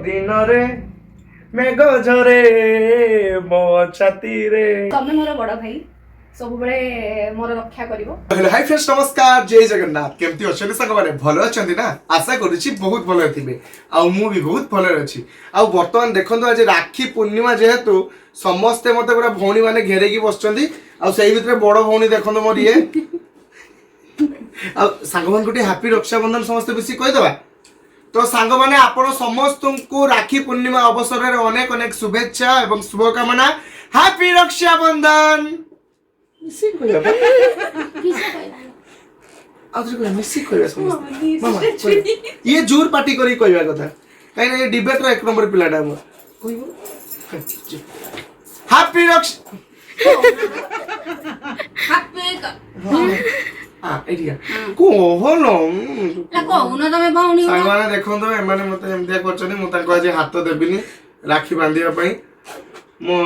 ଦିନରେ ମେଘ ଝରେ ମୋ ଛାତିରେ। ତମେ ମୋର ବଡ ଭାଇ ସବୁବେଳେ ମୋର ରକ୍ଷା କରିବ। ହାଇ ଫ୍ରେଣ୍ଡସ୍ ନମସ୍କାର ଜୟ ଜଗନ୍ନାଥ କେମିତି ଅଛନ୍ତି ସାଙ୍ଗମାନେ ଭଲ ଅଛନ୍ତି ନା ଆଶା କରୁଛି ବହୁତ ଭଲରେ ଥିବେ ଆଉ ମୁଁ ବି ବହୁତ ଭଲରେ ଅଛି ଆଉ ବର୍ତ୍ତମାନ ଦେଖନ୍ତୁ ଆଜି ରାକ୍ଷୀ ପୂର୍ଣ୍ଣିମା ଯେହେତୁ ସମସ୍ତେ ମତେ ପୁରା ଭଉଣୀ ମାନେ ଘେରେଇକି ବସିଛନ୍ତି ଆଉ ସେଇ ଭିତରେ ବଡ ଭଉଣୀ ଦେଖନ୍ତୁ ମୋର ଇଏ ଆଉ ସାଙ୍ଗମାନଙ୍କୁ ଟିକେ ହାପି ରକ୍ଷାବନ୍ଧନ ସମସ୍ତେ ମିଶି କହିଦେବା तो सांग माने आपण समस्त को राखी पूर्णिमा अवसर में अनेक अनेक शुभेच्छा एवं शुभकामना हैप्पी रक्षाबंधन मिसी कोया मिसी कोया समस्त मामा ये जोर पार्टी करी कहवा कथा काई ना ये डिबेट रो एक नंबर पिलाडा हम कहबो हैप्पी रक्ष हैप्पी हां एडिया कोहनो ला कोहुनो तमे भौणी सांगवाना देखंतो एमाने मते एमदिया करछनी मु ताको आज हाथ देबिनी राखी बांधिया पई मो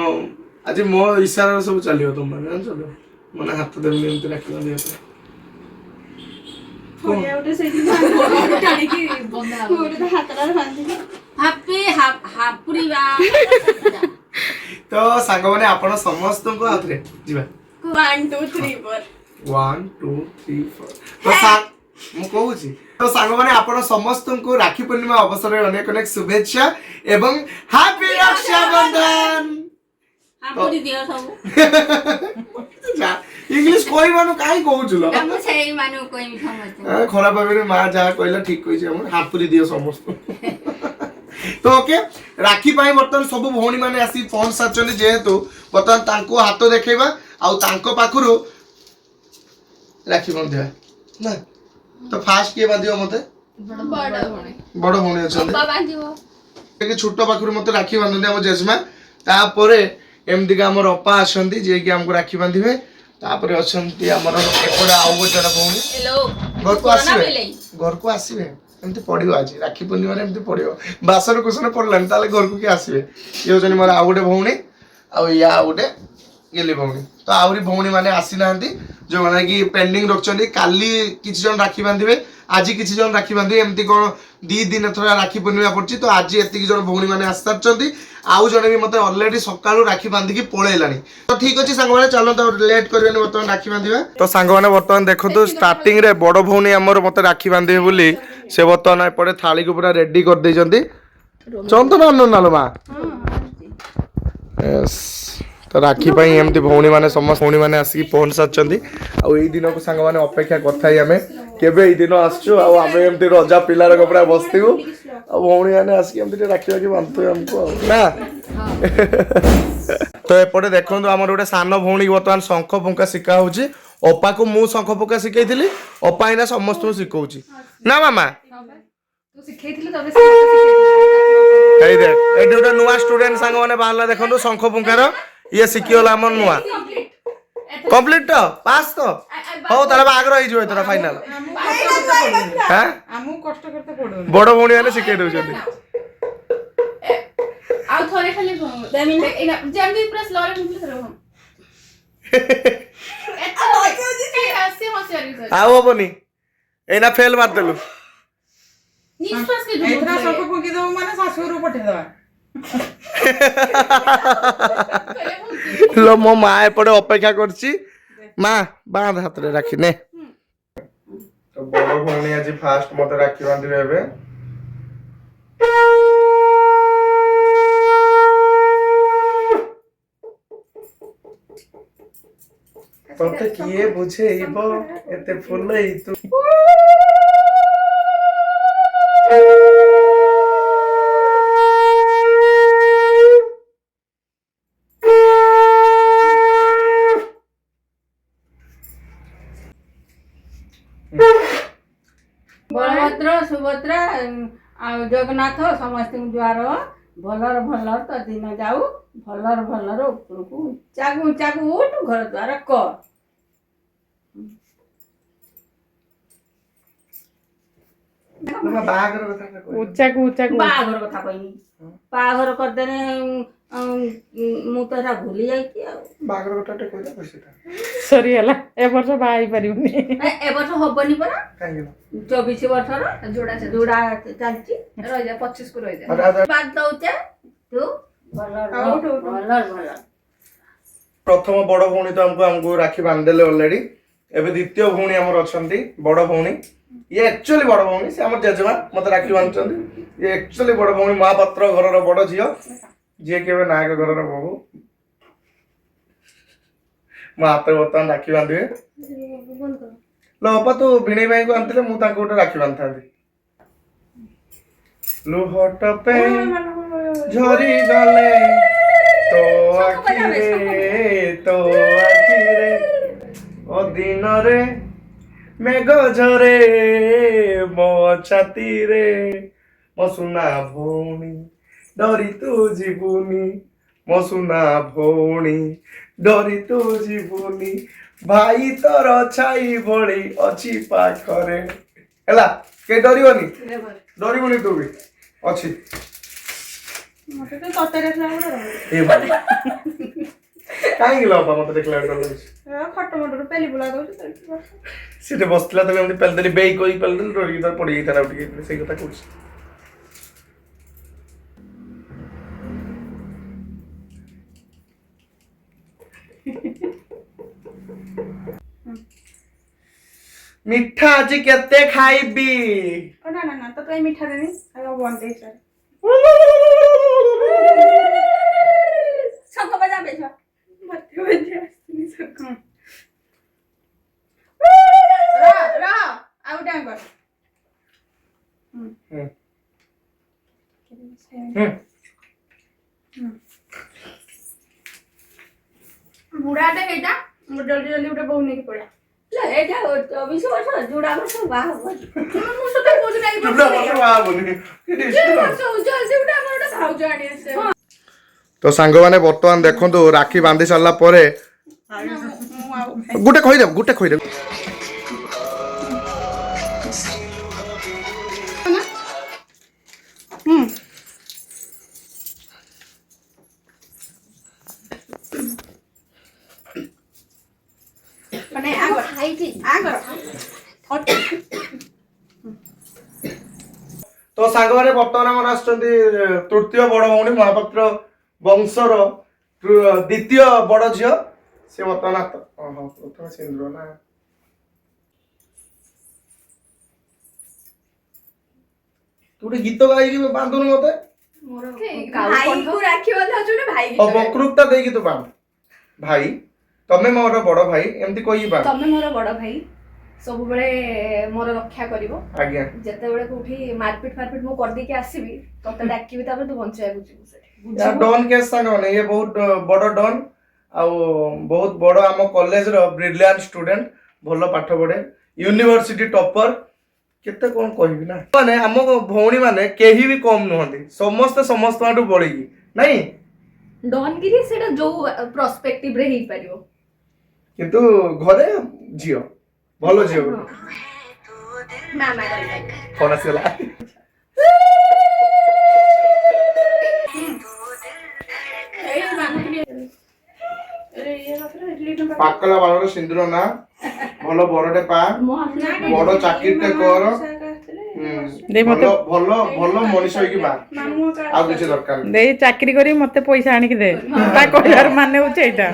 आज मो इशारा सब चलियो तुम माने चलो मने हाथ देबिनी एमति राखी बांधिया पई फोया उठे सेठी टाणी की बंदा मोरे तो हातरा बांधि हैप्पी हापुरी बा तो सांगवाने आपण समस्त को आथरे जीवा 1 2 3 4 1 2 3 4 तो सांग मु कहूची तो सांग माने आपण समस्त को राखी पूर्णिमा अवसर में अनेक अनेक शुभेच्छा एवं हैप्पी रक्षाबंधन हापुरी दियो सब जा इंग्लिश कोई मानु काई कहूचलो हम सेही मानु कोई समझते खराब भाबरे मां जा कहला ठीक कहिছে हम हापुरी दियो समस्त तो ओके राखी पाई बर्तन सब भौणी माने आसी फोन साचनी जेहेतु बर्तन तांको हाथ देखेबा आ तांको पाखरु राखी बंधिया ना तो फास्ट किए बांधियो मते बड़ भौणी अछन बाबा बांधियो के छोटो पाखरु मते राखी बांधन हम जेजमा तापरे एमदी का हमर अपा अछंती जे कि हमको राखी बांधिबे तापरे अछंती हमर एकोडा आउ गोटा भौणी हेलो घर को आसीबे एमती पड़ियो आज राखी पूर्णिमा रे एमती पड़ियो बासर कुसन पड़लान ताले घर को के आसीबे ये जने मोर आउ गोटे भौणी आ या गोटे गेली भौणी तो आउरी भौणी माने आसी नांती जो माने कि पेंडिंग रखछन्ती काली किछि जन राखी बांधिबे आज किछि जन राखी बांधिबे एमती कोन 2 दिन थरा राखी पूर्णिमा पड़छि तो आज एति जन भौणी माने आसतारछन्ती आउ जने भी मते ऑलरेडी सकाळु राखी बांधि की पळेलानी तो ठीक अछि सांग माने चलो तो लेट करबेनी बर्तमान राखी बांधिबा तो सांग माने बर्तमान देखंतु स्टार्टिंग रे बड़ भौणी हमर मते राखी बांधिबे बोली से बर्तमान एपटे थाली को पूरा रेडी कर देइछन्ती चंदन आनो नालो मा यस तो राखी पाई एमती भौणी माने समस्त भौणी माने आसी पहुंच साचंती आ एई दिन को सांग माने अपेक्षा करथाई हमें केबे एई दिन आछो आ हमें एमती रजा पिलार कपड़ा बसतिबो आ भौणी माने आसी एमती राखी राखी बांधतो हमको ना तो एपटे देखंतु हमर गोटे सान भौणी वर्तमान शंख फुंका सिका होची अपा को मु शंख फुंका सिकेइथिली अपा इना समस्त को सिकोउची ना मामा तू सिखेइथिले तबे सिखेइथिले हेई देख एडी गोटे नुवा स्टूडेंट सांग माने बाहला देखंतु शंख फुंकार ये सिकियोला हमर नुवा कंप्लीट तो पास तो हो ताले आग रही जो एतरा फाइनल हां हमहु कष्ट करते पड़ो बड़ भौणी माने सिकेइ दउछन्ती आ थोड़े खाली 10 मिनिट एना जल्दी प्रेस लरे मुझे थरो हम एत हसी हसी आउ होबनी एना फेल मार देलु निश्वास के एतना सब फुकी दो माने सासुरु पठे दवा लो मो माँ एपटे अपेक्षा करछि माँ बांध हाथ रे राखी ने तो बड़ भौणी आज फास्ट मते राखी बांधिबे एबे तोते किए बुझेइबो एते फुलई तू बलभद्र सुभद्रा जगन्नाथ समस्त जुआर भलर भलर तो दिन जाऊ भलर भलर उपरकू ऊंचा को उठ घर द्वार कर बाहागर कथा ऊंचा को बाघर कथा कहनी बाघर करदेने ମୁଁ ତ ଏଟା ଭୁଲି ଯାଇଛି ଆଉ ବାହାଘର କଥାଟେ କହିଲା ପଇସାଟା ସରିଗଲା ଏ ବର୍ଷ ବାହା ହେଇପାରିବୁନି ଏ ବର୍ଷ ହବନି ପରା କାହିଁକି 24 ବର୍ଷର ଯୋଡା ଚାଲିଛି ରହିଯା 25 କୁ ରହିଯା ବାଦ ଦଉଛେ ତୁ ଭଲ ପ୍ରଥମ ବଡ ଭଉଣୀ ତ ଆମକୁ ରାକ୍ଷୀ ବାନ୍ଧିଦେଲେ ଅଲରେଡି ଏବେ ଦ୍ୱିତୀୟ ଭଉଣୀ ଆମର ଅଛନ୍ତି ବଡ ଭଉଣୀ ଇଏ ଆକ୍ଚୁଆଲି ବଡ ଭଉଣୀ ସେ ଆମର ଜେଜେମା ମତେ ରାକ୍ଷୀ ବାନ୍ଧୁଛନ୍ତି ଇଏ ଆକ୍ଚୁଆଲି ବଡ ଭଉଣୀ ମହାପାତ୍ର ଘରର ବଡ ଝିଅ ଯିଏ କି ଏବେ ନାୟକ ଘରର ବୋହୂ ମୋ ହାତରେ ବର୍ତ୍ତମାନ ରାକ୍ଷୀ ବାନ୍ଧିବେ लो बापा तू भिणी भाई को आनते मु ताको गोटे राखी बांधतांती लुहट पे झरी गले तो आखिरे ओ दिन रे मेघ झरे मो छाती रे मो सुना भौणी डरी तू जीवुनी मो सुना भौणी डरी तू जीवुनी भाई तोर छाई बड़ी अच्छी पाखरे हैला के डरिवनी डरिवनी तू भी अच्छी मते तो तते देखला बडा ए भाई काहे गेलो बाबा मते देखला डर लागछ खट्ट मोटर पेली बुला दो सीटे बसला तले हम पेल देली बेई कोई पेल देली डरी तर पड़ी गई उठी सही कथा कहछ मिठा आज केते खाइबी ना ना ना तो कई मीठा देनी आगे वन दे सर शंख बजा बेचा मत बजे नहीं सक रा आउट टाइम कर बुढ़ाटे हेटा जल्दी जल्दी उठे बहु नहीं पड़ा एटा 24 वर्ष जुड़ा वर्ष बाह हो ମୁଁ ସତ କହୁଛି ନା चुपला बस बाबा बोली ଜଲ୍ଦି ଉଠେ ଆମର ଗୋଟେ ଭାଉଜ ଆଣି ଆସେ तो सांग माने वर्तमान देखंतु राखी बांधी सारला परे गुटे खोई दे ମାନେ ଆଗର ଖାଇଛି ଆଗର तो सांग माने वर्तमान हमर आछंती तृतीय बड़ भौणी महापात्र वंशर द्वितीय बड़ झियो से वर्तमान प्रथम सिंदूर ना तू गीत गाई बांधुन मते भाई को राखी बंधा जोने भाई और बकरुकता देकी तू बांध भाई तमे मोर बड़ भाई एमती कोई बांध तमे मोर बड़ भाई सब बेले मोर रक्षा करिवो आज्ञा जते बेले कोठी मारपीट मु कर दी के आसीबी तते डाकिबी तापर तू बंचाय बुझिबू सेठी यार डॉन के संग माने ये बहुत बड़ डॉन आउ बहुत बड़ आम कॉलेज रो ब्रिलियंट स्टूडेंट भलो पाठ पढ़े यूनिवर्सिटी टॉपर केते कोन कहबी ना माने आम भौणी माने केही भी कम नहंती समस्त आडू बड़ी नहीं डॉनगिरी सेटा जो पर्सपेक्टिव रे ही परियो किंतु घरे झियो भलो झियो मामा फोन आसीला पाकला बाळर सिंदूर ना भलो बड़टे पा बड़ चाकिरटे कर भलो भलो भलो मनीष होई बा आ किछ दरकार दे चाकरी करी मते पैसा आनी के दे ता कहर माने होचे एटा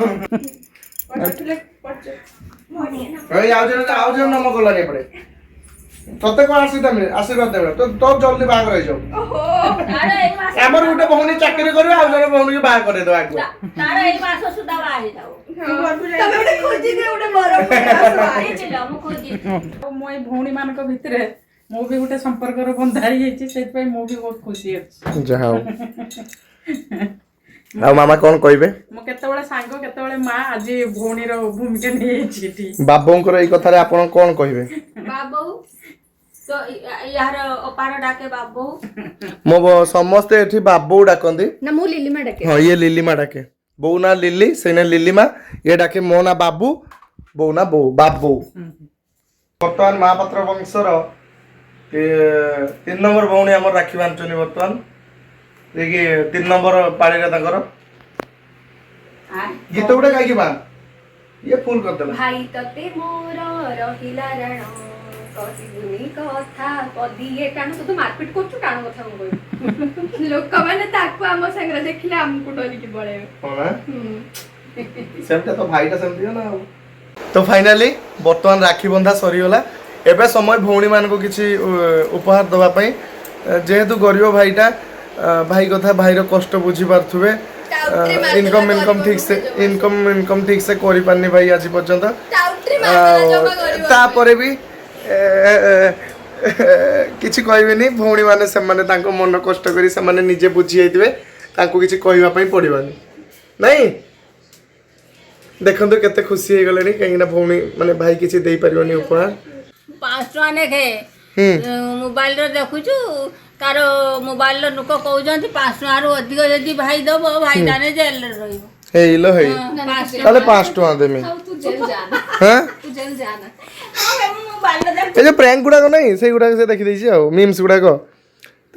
ए आउ जन नम गला ने पड़े तते को आशीर्वाद देबे तो जल्दी बाग रह जाओ तारा एक मास हमर गुटे भौणी चाकरी करबे आ जन भौणी के बाग करे दो आगो तारा एक मास सुदा बाही जाओ तमे उठे खोजी दे उठे बरो आई चिला मु खोजी मोई भौणी मानक भितरे मो भी गोटे संपर्क रो बंधाई हेची सेत पई मो भी बहुत खुशी अछि जाओ आ मामा कोन कहबे मो केतेबेले सांग केतेबेले मां आज भौणी रो भूमिका नै छिटी बाबूंकर ई कथा रे आपण कोन कहबे बाबू तो यार अपार डाके बाबू मो समस्ते एठी बाबू डाकंदी ना मु लिलीमा डके हां ये लिलीमा डाके बो ना लिली सेने लिलीमा ये डाके मो ना बाबू बो ना बो बाबू वर्तमान महापात्र वंशर 3 नंबर भौणी हमर राखी बांचनी वर्तमान देखि 3 नंबर पाळी रे ताकर गीत गुड़ा गाई बा ये फुल कर देला भाई तते मोर रहिला रण कहिबुनी कथा पदिए टाणु तो मारपिट करछु टाणु कथा हम कहि लोक माने ताकू हम संग देखिले हमकु डरी की बळे होना सेमटा तो भाईटा सेमती ना तो फाइनली वर्तमान राखी बंधा सरीगला एबे समय भौणी मान को किसी उपहार दवा पई जेहेतु गरीब भाईटा भाई कथा भाईर कष्ट बुझी पार्थुबे इनकम ठीक से करि पारनी भाई आज पर्यंत तापरे भी किछि कहबेनी भौणी माने से माने तांको मन कष्ट करी से माने निजे बुझी आइतबे तांको किछि कहबा पई पड़िबानी नहीं देखंतु केते खुशी हे गलेनी कहीं ना भौणी माने भाई किछि देई परिबनी उपहार 5 टका नेखे मोबाइल रे देखुछु तार मोबाइल रे नुक कहउजंती 5 टका रो अधिक जदी भाई दबो भाई दाने जेल रे रहिबो हेलो हे ताले 5 टका देमी तू जेल जाना हां तू जेल जाना मोबाइल रे ए जो प्रैंक गुडा को नहीं से गुडा से देखि दैछि आ मीम्स गुडा को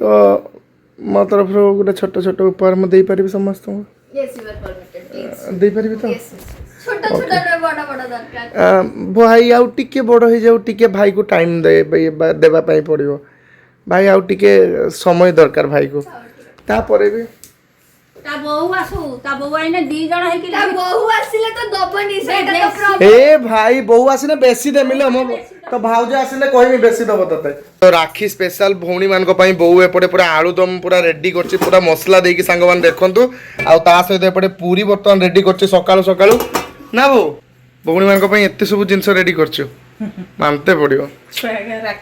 तो मो तरफ रो गुडा छोट छोट उपहार म देई परिबी समस्त yes you are permitted please देई परिबी तो यस छोटा छोटा रे बड़ा बड़ा दरकार भाई आउ टिके बड़ हो जाऊ टिके भाई को टाइम देवा पाई पड़ियो भाई आउ टिके समय दरकार भाई को तापरे भी ता बहु आसु ता बहु आइने 2 जण हे कि ता बहु आसिले तो दबनी सेटा तो प्रॉब्लम ए भाई बहु आसिने बेसी देमिले हम तो भाउज आसिले कहमी बेसी दब तते तो राखी स्पेशल भौणी मान को पई बहु एपटे पूरा आलूदम पूरा रेडी करछि पूरा मसला देकी संग मान देखंतु आ ता सहित एपटे पूरी बर्तन रेडी करछि सकाळु सकाळु ना बो भौणी मान को पई एत्ते सब जिंस रेडी करछु मानते पड़ियो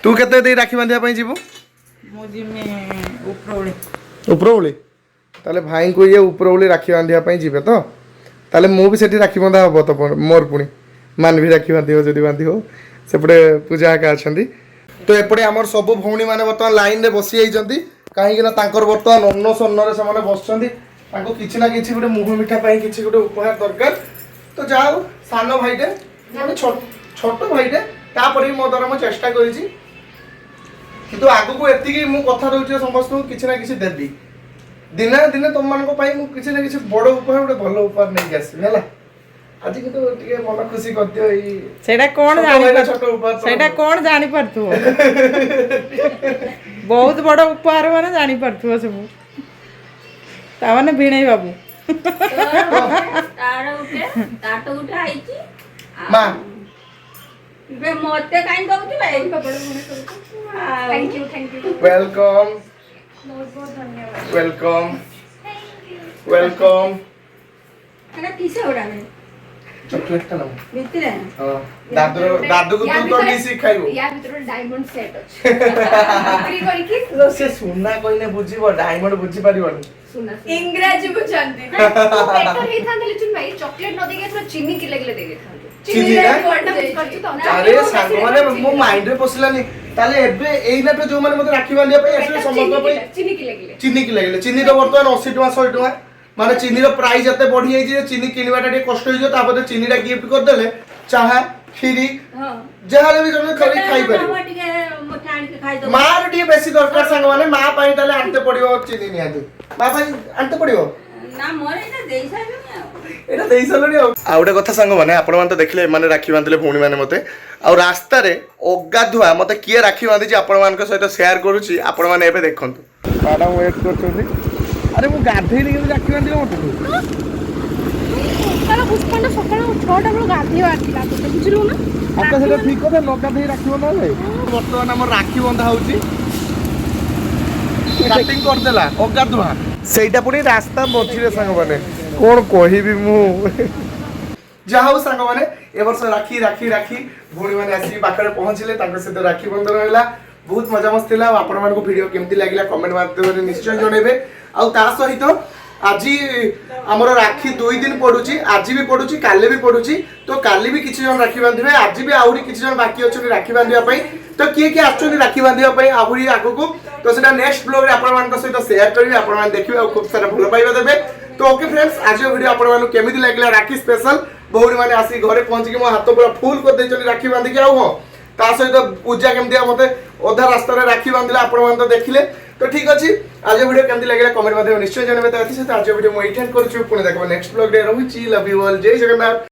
तू केते दे राखी बांधिया पई जीवो मो जिमे उपरोळे उपरोळे ताले भाई को ये उपरोळे राखी बांधिया पई जीवे तो ताले मु भी सेठी राखी बांधा हबो तो मोर पुणी मान भी राखी बांधियो जदी बांधियो सेपटे पूजा का अछंदी तो एपटे हमर सब भौणी माने बर्तमान लाइन रे बसी आइचंती काहे कि ना तांकर बर्तमान अन्न सन्नरे से माने बसचंती तांको किछि ना किछि गुटे मुह मिठा पई किछि गुटे उपहार दरकार तो जाओ सानो भाईटे माने छोट भाईटे तापरे मो द्वारा मो चेष्टा करिछि किंतु आगु को एति कि मु कथा दउछि समस्त किछि ना किछि देबी दिने दिने तुम मान को पाई मु किछि ना किछि बड़ उपहार गुटे भलो उपहार नै आसी हैला आज किंतु टिके मन खुशी कर दियो ई सेटा कोन जानि परथु बहुत बड़ उपहार माने जानि परथु सब ता माने भिणै बाबू तार उठे आइची मां बे मोते काई कहउती बे थैंक यू वेलकम बहुत बहुत धन्यवाद वेलकम वेलकम एना किसे ओडा में चॉकलेट ता ना भितरे हां दादू को तू तो मिसी खाइबो या भीतर डायमंड सेट अछि बिक्री करी की लो से सुना कोइने बुझिबो डायमंड बुझि पारिबो इंग्रजी बुझांती बेटर हे था लेकिन भाई चॉकलेट न देगे तो चीनी की लगले देगे था चीनी अरे सांग माने मो माइंड रे पसलानी ताले एबे एइना पे जो माने मते राखी बांधिया पे एसे समस्त पे चीनी की लगले चीनी तो वर्तमान 80 टका 100 टका माने चीनी रो प्राइस एते बढ़ी जाई जे चीनी किनवाटा टे कष्ट होई जो तापर चीनीटा गिफ्ट कर देले चाहा खीरी हां जहाले भी जने खरी खाई पारे टिके मोठा आन के खाई दो मार टिके बेसी दरकार संग माने मा पाई ताले आनते पड़ियो चीनी नियादु मा पाई आनते पड़ियो ना मोर एटा देई साइलनी एटा देई साइलनी आ उडे कथा संग माने आपण मान तो देखले माने राखी बांधले भौणी माने मते आ रास्ता रे ओगाधुआ मते किए राखी बांधी जे आपण मान के सहित शेयर करूची आपण माने एबे देखंतु मैडम वेट करछथि अरे मु गाधेइली के राखी बांधिलो मते सकाळ पुष्पंड सकाळ 6टा बेल गाधी आतिला तो बुझिलु ना आपका सेटा ठीक कथा न गाधेइ राखी बंधा ले वर्तमान हमर राखी बंधा होउची कटिंग कर देला ओगाधुआ सेटा पुनी रास्ता मझिरे संग माने कोन कहिबी मु जाऊ सांग माने ए वर्ष राखी राखी राखी भौणी माने आसी बाकरे पहुंचले तांको से राखी बंधन होला बहुत मजा मस्त थिला आपण मान को वीडियो केमती लागिला कमेंट माध्यम रे निश्चय जणेबे आ ता सहित आज हमर राखी 2 दिन पडुची आज भी पडुची काले भी पडुची तो काले भी किछि जन राखी बांधिबे आज भी आउरी किछि जन बाकी अछि राखी बांधिबा पई तो किए के आछोनी राखी बांधिबा पई आहुरी आगो को तो सेटा नेक्स्ट ब्लॉग रे आपण मान को सहित शेयर करबी आपण मान देखिबे आ खूब सारा भलो पाइबा देबे तो ओके फ्रेंड्स आज वीडियो आपण मान केमिति लागिला राखी स्पेशल भौणी माने आसी घरे पहुंची के मो हाथ पूरा फुल कर देचनी राखी बांधि के आउ हो ता सहित पूजा केमती मते ओधा रास्ता रे राखी बांधिला आपण मान तो देखिले तो ठीक अछि आज वीडियो केमती लगे कमेंट माध्यम निश्चय जानवे तो आज वीडियो मुझे एंड करूँ पुणी देखा नेक्स्ट ब्लॉग डे रही लव यू ऑल जय जगन्नाथ।